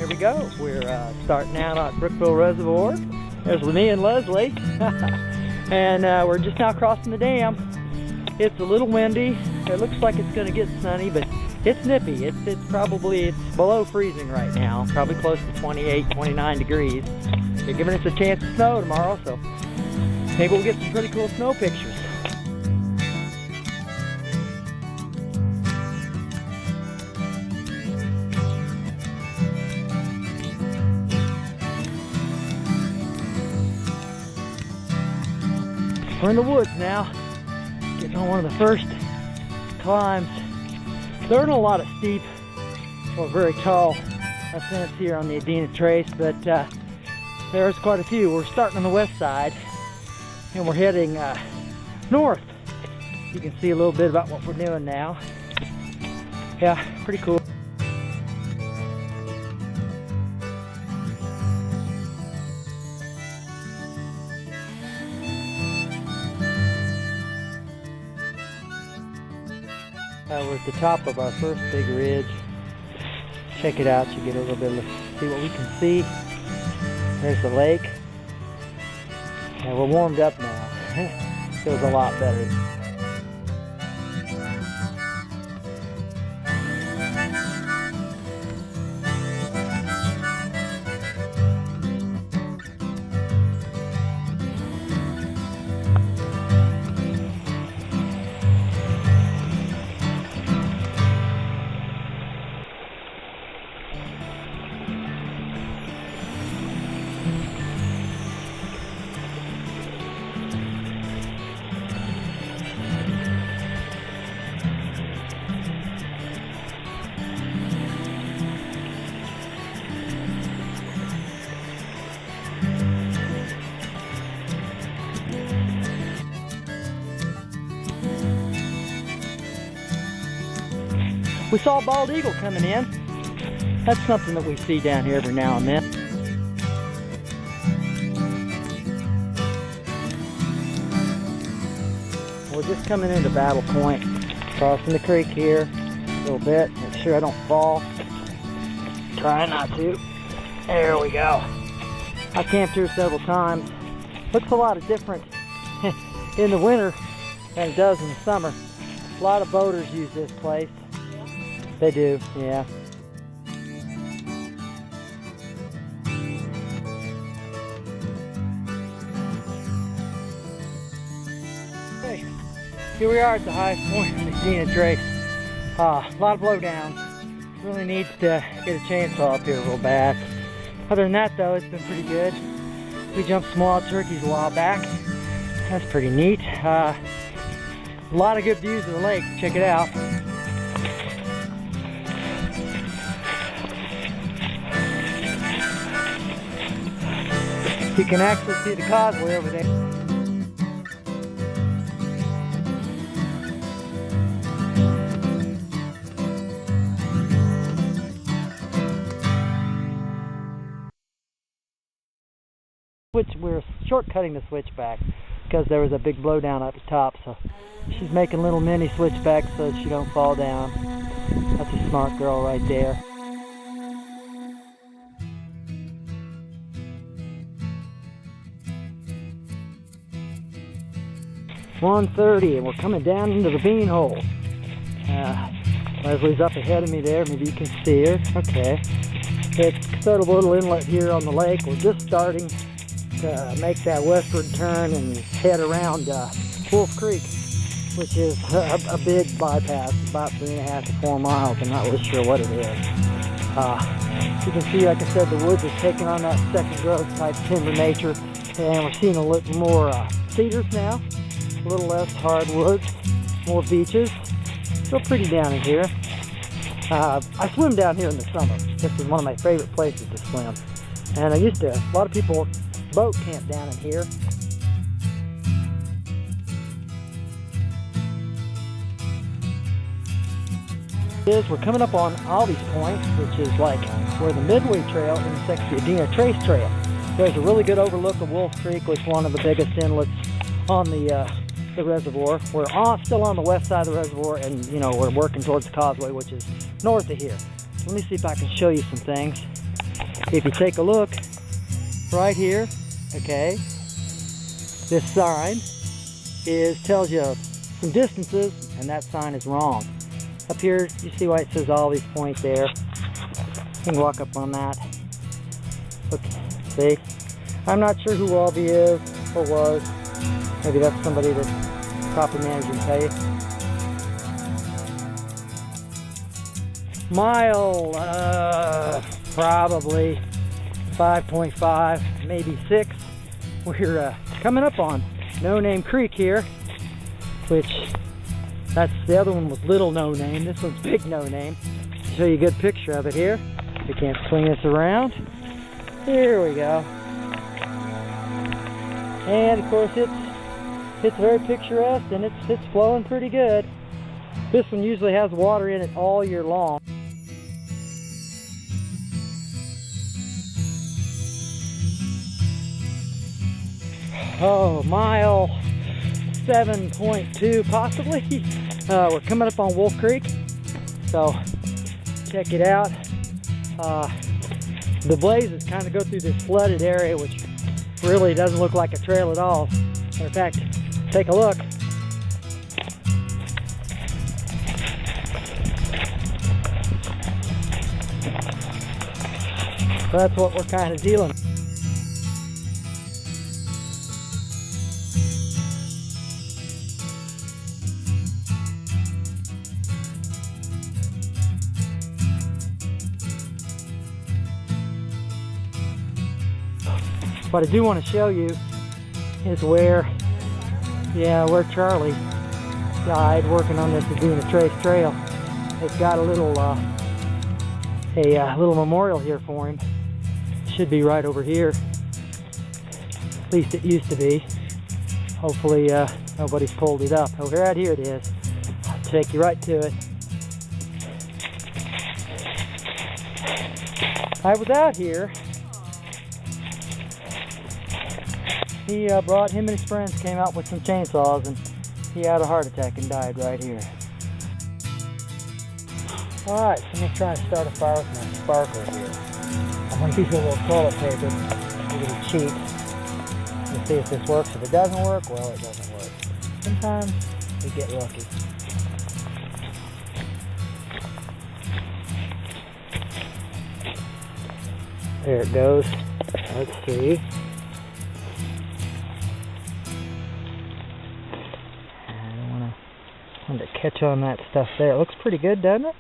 here we go. We're starting out at Brookville Reservoir. There's me and Leslie. And we're just now crossing the dam. It's a little windy. It looks like it's going to get sunny, but it's nippy. It's below freezing right now. Probably close to 28, 29 degrees. They're giving us a chance of snow tomorrow, so maybe we'll get some pretty cool snow pictures. We're in the woods now, getting on one of the first climbs. There aren't a lot of steep or very tall ascents here on the Adena Trace, but there's quite a few. We're starting on the west side and we're heading north. You can see a little bit about what we're doing now. Yeah, pretty cool. We're at the top of our first big ridge. Check it out, you get a little bit of see what we can see. There's the lake. And we're warmed up now. Feels a lot better. We saw a bald eagle coming in. That's something that we see down here every now and then. We're just coming into Battle Point, crossing the creek here a little bit. Make sure I don't fall. Try not to. There we go. I camped here several times. Looks a lot different in the winter than it does in the summer. A lot of boaters use this place. They do, yeah. Hey, here we are at the highest point of the Adena Trace. A lot of blowdowns. Really needs to get a chainsaw up here real bad. Other than that though, it's been pretty good. We jumped some wild turkeys a while back. That's pretty neat. A lot of good views of the lake. Check it out. You can actually see the causeway over there. We're shortcutting the switchback because there was a big blowdown up the top, so she's making little mini switchbacks so she don't fall down. That's a smart girl right there. 1:30 and we're coming down into the bean hole. Leslie's up ahead of me there, maybe you can see her. Okay. It's sort of a little inlet here on the lake. We're just starting to make that westward turn and head around Wolf Creek, which is a big bypass, about 3.5 to 4 miles. I'm not really sure what it is. You can see, like I said, the woods is taking on that second growth type timber nature, and we're seeing a little more cedars now. A little less hardwoods, more beaches. Still pretty down in here. I swim down here in the summer. This is one of my favorite places to swim. And a lot of people boat camp down in here. We're coming up on Alvy's Point, which is like where the Midway Trail intersects the Adena Trace Trail. There's a really good overlook of Wolf Creek, which is one of the biggest inlets on the reservoir. We're still on the west side of the reservoir, and we're working towards the causeway, which is north of here. So let me see if I can show you some things. If you take a look right here, okay, this sign tells you some distances, and that sign is wrong. Up here, you see why it says Alvy's Point there. You can walk up on that. Look, see? I'm not sure who Alvy is or was. Maybe that's somebody that property manager can tell you. Mile, probably 5.5, maybe 6. We're coming up on No Name Creek here, which that's the other one was Little No Name. This one's Big No Name. I'll show you a good picture of it here. We can't swing this around. Here we go. And of course it's very picturesque, and it's flowing pretty good. This one usually has water in it all year long. Oh, mile 7.2 possibly. We're coming up on Wolf Creek, so check it out. The blazes kind of go through this flooded area, which really doesn't look like a trail at all. In fact, take a look. So that's what we're kind of dealing with. What I do want to show you is where Charlie died working on this Adena Trace trail. It's got a little memorial here for him. Should be right over here. At least it used to be. Hopefully nobody's pulled it up. Oh, right here it is. I'll take you right to it. I was out here. He him and his friends came out with some chainsaws, and he had a heart attack and died right here. Alright, so I'm going to try to start a fire with my sparkler here. I'm going to use a little toilet paper, a little cheap, to see if this works. If it doesn't work, well, it doesn't work. Sometimes we get lucky. There it goes. Let's see. I want to catch on that stuff there. It looks pretty good, doesn't it?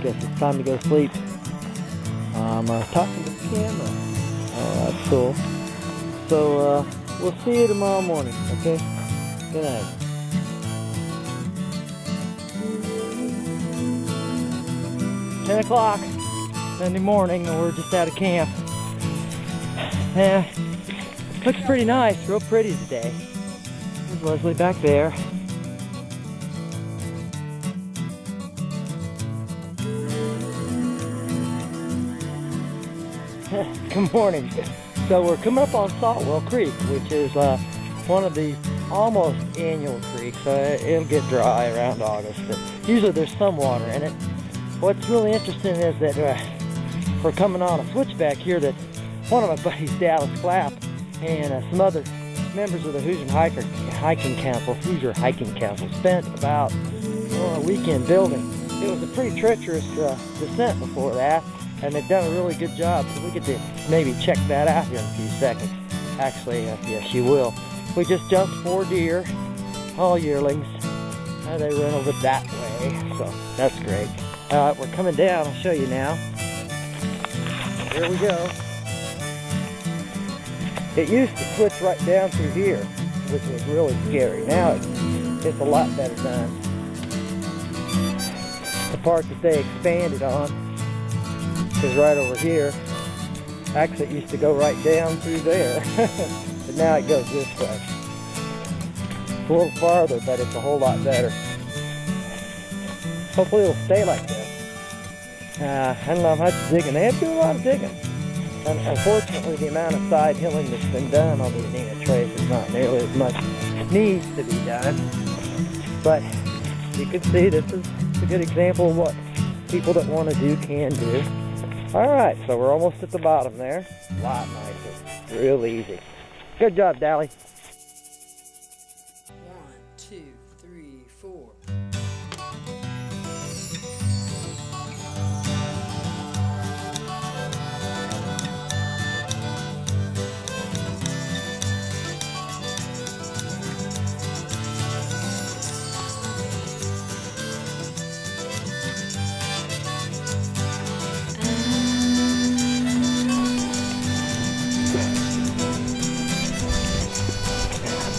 Guess it's time to go to sleep. I'm talking to the camera. Oh, that's cool. So, we'll see you tomorrow morning, okay? Good night. $10 o'clock Sunday morning, and we're just out of camp. Yeah, looks pretty nice, real pretty today. There's Leslie back there. Good morning. So we're coming up on Saltwell Creek, which is one of the almost annual creeks. It'll get dry around August, but usually there's some water in it. What's really interesting is that we're coming on a switchback here that one of my buddies, Dallas Clapp, and some other members of the Hoosier Hiking Council, spent about a weekend building. It was a pretty treacherous descent before that, and they've done a really good job, so we get to maybe check that out here in a few seconds. Actually, yes, you will. We just jumped 4 deer, all yearlings. They run over that way, so that's great. We're coming down. I'll show you now. Here we go. It used to switch right down through here, which was really scary. Now it's a lot better done. The part that they expanded on is right over here. Actually, it used to go right down through there, but now it goes this way. It's a little farther, but it's a whole lot better. Hopefully it'll stay like this. I don't know how much digging. They have to do a lot of digging. And unfortunately, the amount of side hilling that's been done on the Adena Trace is not nearly as much needs to be done. But you can see this is a good example of what people that want to do can do. Alright, so we're almost at the bottom there. A lot nicer. Real easy. Good job, Dally. 1, 2, 3, 4.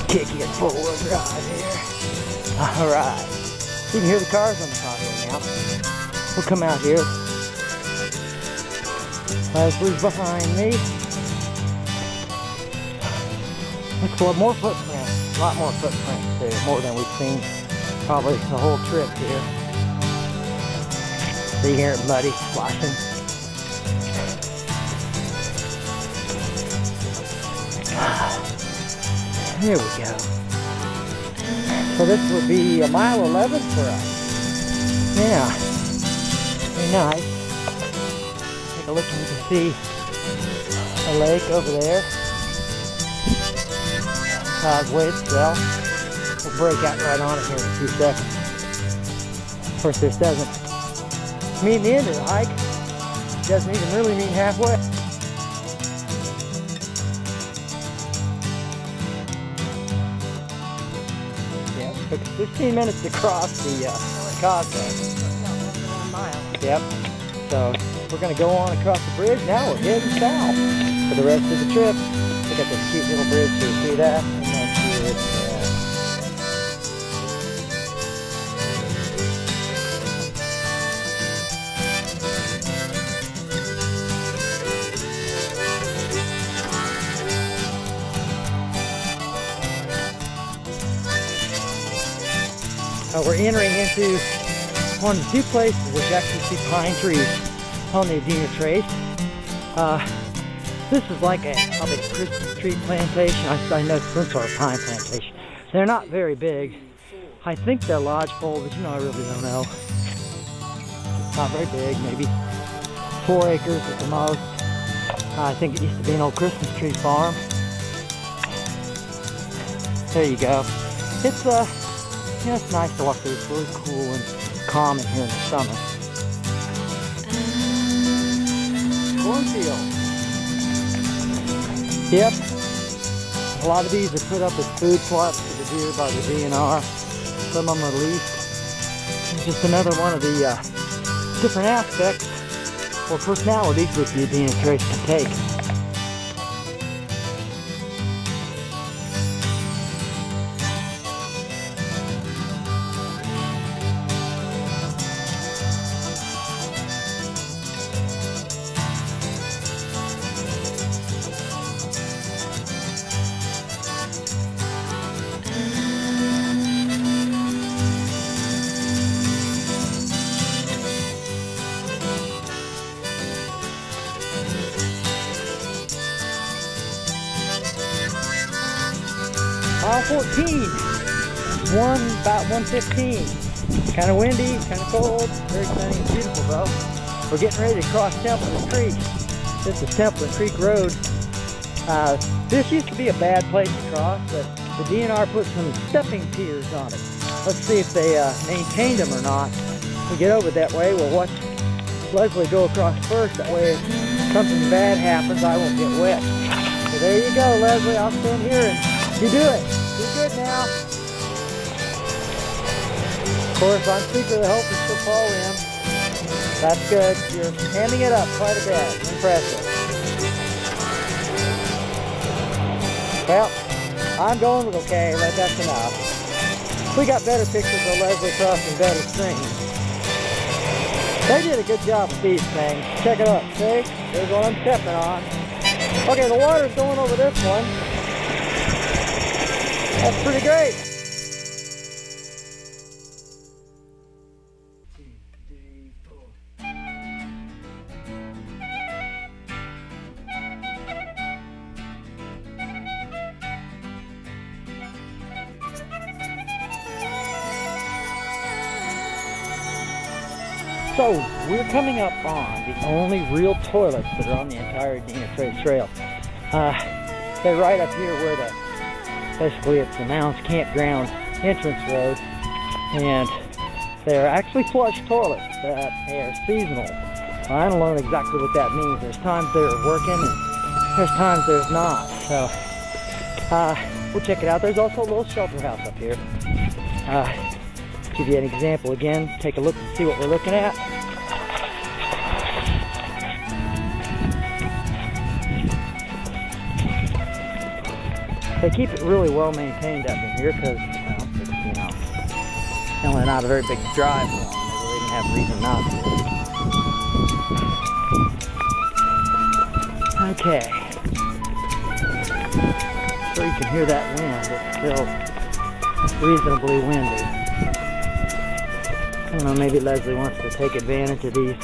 Kicky and four-wheel drive here. Alright. You can hear the cars on the highway now. We'll come out here. Leslie's behind me. Looks a lot more footprints. A lot more footprints too. More than we've seen probably the whole trip here. See here, muddy, splashing. Here we go. So this would be a mile 11 for us. Yeah. Very nice. Take a look and you can see a lake over there. Causeway itself. We'll break out right on it here in a few seconds. Of course, this doesn't mean the end of the hike. It doesn't even really mean halfway. Took 15 minutes to cross the causeway. Yep. So we're going to go on across the bridge. Now we're heading south for the rest of the trip. We got this cute little bridge here. See that? And that's cute. We're entering into one of the few places where you actually see pine trees on the Adena Trace. This is like probably a Christmas tree plantation. I know some sort of pine plantation. They're not very big. I think they're lodgepole, but I really don't know. It's not very big, maybe 4 acres at the most. I think it used to be an old Christmas tree farm. There you go. It's it's nice to walk through. It's really cool and calm in here in the summer. Cornfield. Yep. A lot of these are put up as food plots for the deer by the DNR. Some of them are leased. It's just another one of the different aspects or personalities that the Adena Trace can take. Mile 14, about 1:15. Kind of windy, kind of cold, very sunny and beautiful though. We're getting ready to cross Templeton Creek. This is Templeton Creek Road. This used to be a bad place to cross, but the DNR put some stepping piers on it. Let's see if they maintained them or not. If we get over that way, we'll watch Leslie go across first. That way if something bad happens, I won't get wet. So there you go, Leslie. I'll stand here and you do it. You're good now. Of course, I'm secretly hoping she'll fall in. That's good. You're hamming it up quite a bit. Impressive. Well, I'm going with okay, but that's enough. We got better pictures of Leslie crossing better streams. They did a good job with these things. Check it out. See? There's what I'm stepping on. Okay, the water's going over this one. That's pretty great. 2, 3, 4. So, we're coming up on the only real toilets that are on the entire Adena Trace Trail. They're right up here where basically it's the Mounds Campground entrance road, and they're actually flush toilets that are seasonal. I don't know exactly what that means. There's times they're working and there's times there's not. So, we'll check it out. There's also a little shelter house up here. Give you an example again. Take a look and see what we're looking at. They keep it really well maintained up in here because, well, it's, you know, only not a very big drive for them. They really didn't have a reason not to. Okay. So you can hear that wind. It's still reasonably windy. I don't know, maybe Leslie wants to take advantage of these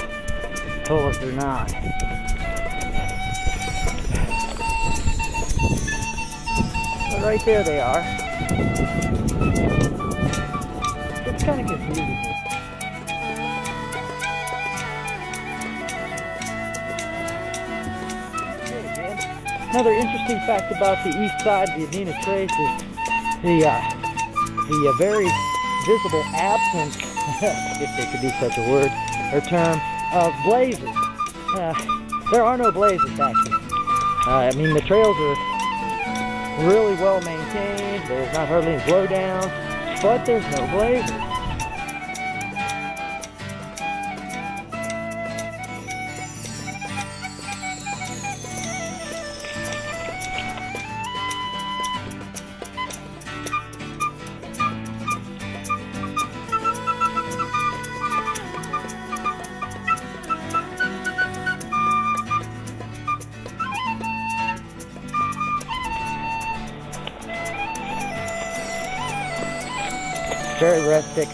toilets or not. But right there they are. It's kind of confusing. Another interesting fact about the east side of the Adena Trace is the very visible absence, if there could be such a word or term, of blazes. There are no blazes actually. I mean, the trails are really well maintained. There's not hardly any blowdowns, but there's no blazes. Very rustic.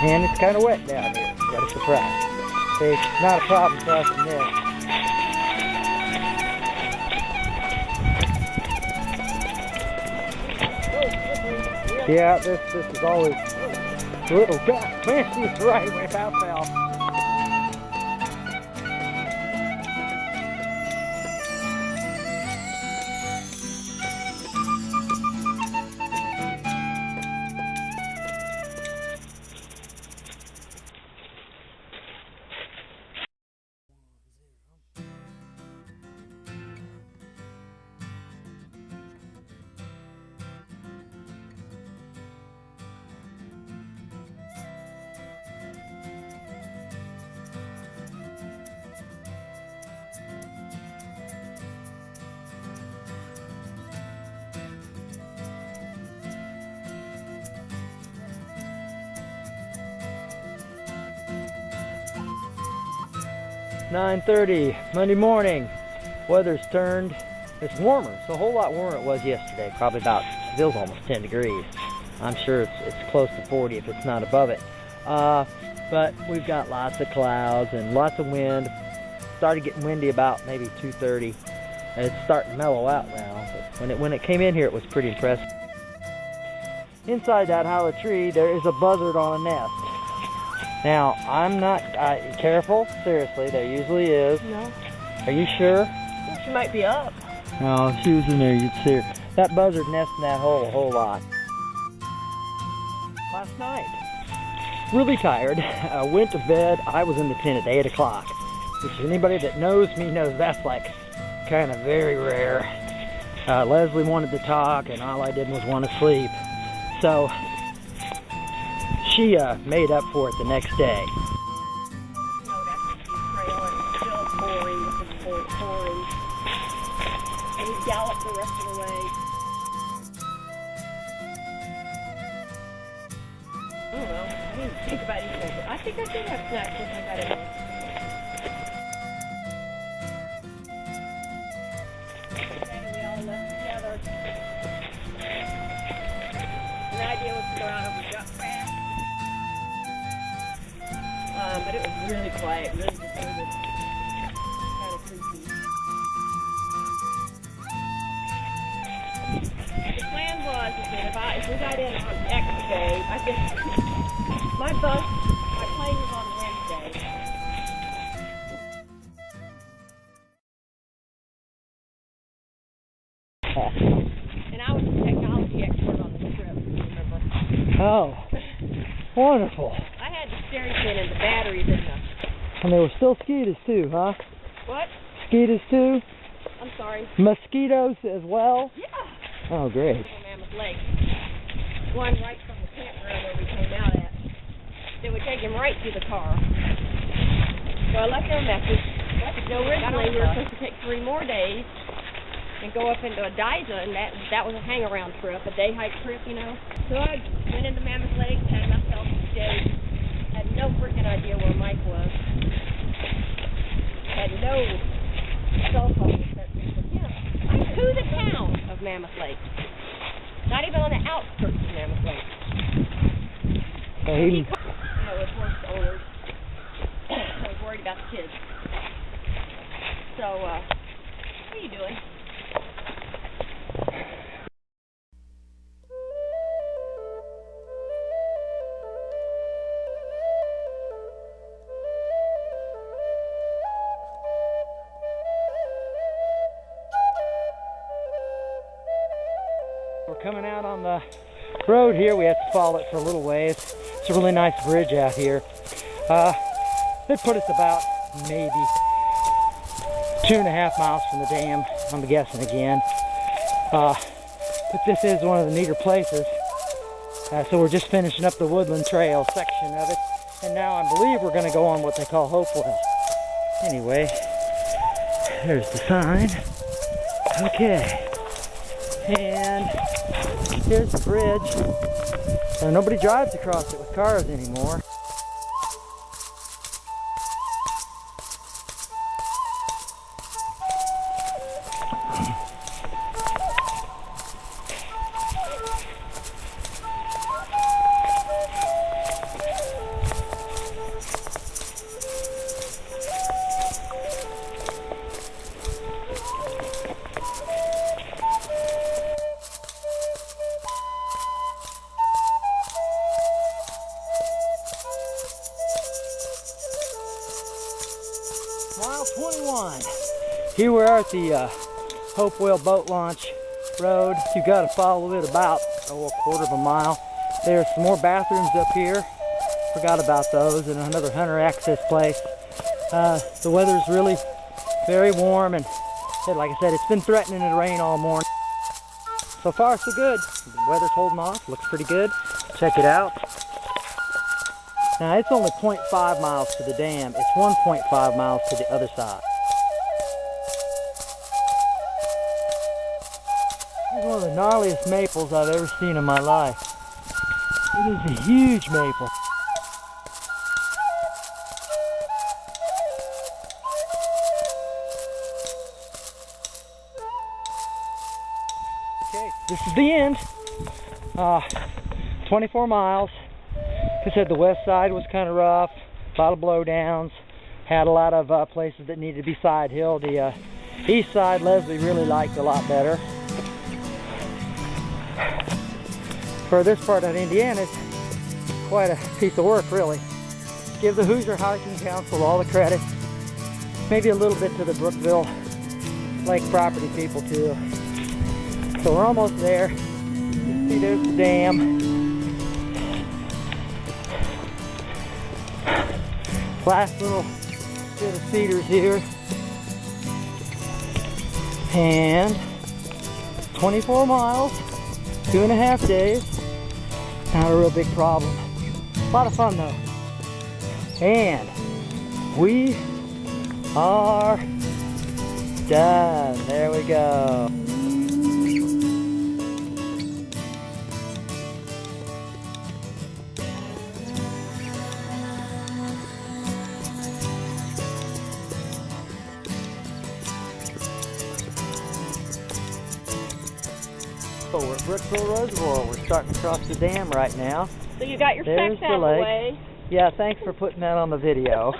And it's kind of wet down here. What a surprise. See, it's not a problem crossing this. Yeah, this is always. Oh God, man, she's right where I fell. "9:30 Monday morning. Weather's turned. It's warmer. It's a whole lot warmer than it was yesterday. Probably about, it feels almost 10 degrees. I'm sure it's close to 40 if it's not above it. But we've got lots of clouds and lots of wind. Started getting windy about maybe 2:30. And it's starting to mellow out now. But when it came in here, it was pretty impressive. Inside that hollow tree, there is a buzzard on a nest. Now, I'm not, careful, seriously, there usually is. No. Are you sure? She might be up. No, if she was in there, you'd see her. That buzzard nests in that hole a whole lot. Last night, really tired, went to bed. I was in the tent at 8 o'clock, which anybody that knows me knows that's like kind of very rare. Leslie wanted to talk, and all I did was want to sleep. So, she made up for it the next day. horns. And he galloped the rest of the way. Oh well, I didn't think about anything, but I think I did have snacks once I got in. And we all left together. The idea was to go out over duck path. But it was really quiet, really deserted. Kind of creepy. The plan was that if we got in on X day, I guess my plane was on Wednesday. And I was the technology expert on the trip, remember? Oh, wonderful. I had the steering pin and the batteries in the... And there were still mosquitoes too, huh? What? Mosquitoes too? I'm sorry. Mosquitoes as well? Yeah. Oh, great. Mammoth Lake. One right from the campground where we came out at. They would take him right to the car. So I left them a message. No, originally we were supposed to take 3 more days and go up into Adena, and that was a hang-around trip, a day hike trip, you know. So I went into Mammoth Lake, had myself a day. Had no freaking idea where Mike was. Had no cell phone reception. But yeah, I'm to the town of Mammoth Lake. Not even on the outskirts of Mammoth Lake. Hey. With horse owners. I was worried about the kids. So, what are you doing? We're coming out on the road here. We have to follow it for a little ways. It's a really nice bridge out here. It put us about maybe 2.5 miles from the dam, I'm guessing again. But this is one of the neater places. So we're just finishing up the Woodland Trail section of it. And now I believe we're going to go on what they call Hopewell. Anyway, there's the sign. Okay. And here's the bridge. Nobody drives across it with cars anymore. Mile 21. Here we are at the Hopewell Boat Launch Road. You've got to follow it about a 1/4 mile. There's some more bathrooms up here. Forgot about those, and another hunter access place. The weather's really very warm, and like I said, it's been threatening to rain all morning. So far, so good. The weather's holding off. Looks pretty good. Check it out. Now, it's only 0.5 miles to the dam. It's 1.5 miles to the other side. It's one of the gnarliest maples I've ever seen in my life. It is a huge maple. Okay, this is the end. 24 miles. Like I said, the west side was kind of rough, a lot of blowdowns, had a lot of places that needed to be side hill. The east side, Leslie really liked a lot better. For this part of Indiana, it's quite a piece of work, really. Give the Hoosier Hiking Council all the credit, maybe a little bit to the Brookville Lake property people too. So we're almost there. You see, there's the dam. Last little bit of cedars here, and 24 miles, 2.5 days. Not a real big problem. A lot of fun though. And we are Done. There we go. So we're at Brookville Reservoir. We're starting to cross the dam right now. So you got your There's specs out the of the lake. way. Yeah, thanks for putting that on the video.